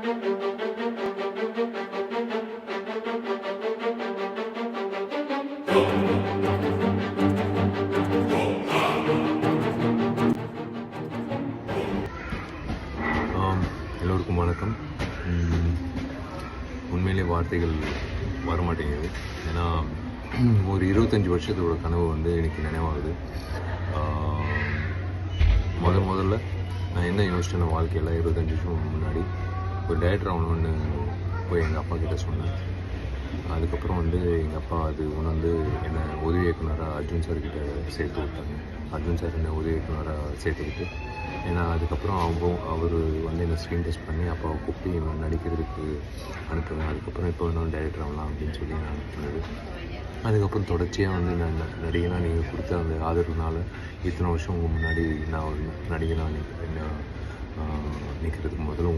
எல்லோருக்கும் வணக்கம். உண்மையிலே வார்த்தைகள் வரமாட்டேங்குது. ஏன்னா ஒரு 25 வருஷத்தோட கனவு எனக்கு நினைவாகுது. முதல்ல நான் என்ன யோசிச்சேன்னா, வாழ்க்கையில் 25 வருஷம் முன்னாடி ஒரு டைரக்டர் ஆகணும்னு போய் எங்கள் அப்பா கிட்ட சொன்னேன். அதுக்கப்புறம் எங்கள் அப்பா அது உணர்ந்து என்னை உதவி இயக்குனராக அர்ஜுன் சார்கிட்ட சேர்த்து விட்டாங்க. அர்ஜுன் சார் என்னை உதவி இயக்குனராக சேர்த்துக்கிட்டு, ஏன்னா அதுக்கப்புறம் அவர் என்னை ஸ்க்ரீன் டெஸ்ட் பண்ணி அப்பாவை கூப்பிட்டு இவன் நடிக்கிறதுக்கு அனுப்புவேன். அதுக்கப்புறம் இப்போ நான் டைரக்டர் ஆகலாம் அப்படின்னு சொல்லி நான் அனுப்புனது. அதுக்கப்புறம் தொடர்ச்சியாக நான் நடிகனாக நீங்கள் கொடுத்த அந்த ஆதரவுனால இத்தனை வருஷம் உங்கள் முன்னாடி நான் ஒரு நடிகனாக நிற்கிறதுக்கு முதல்ல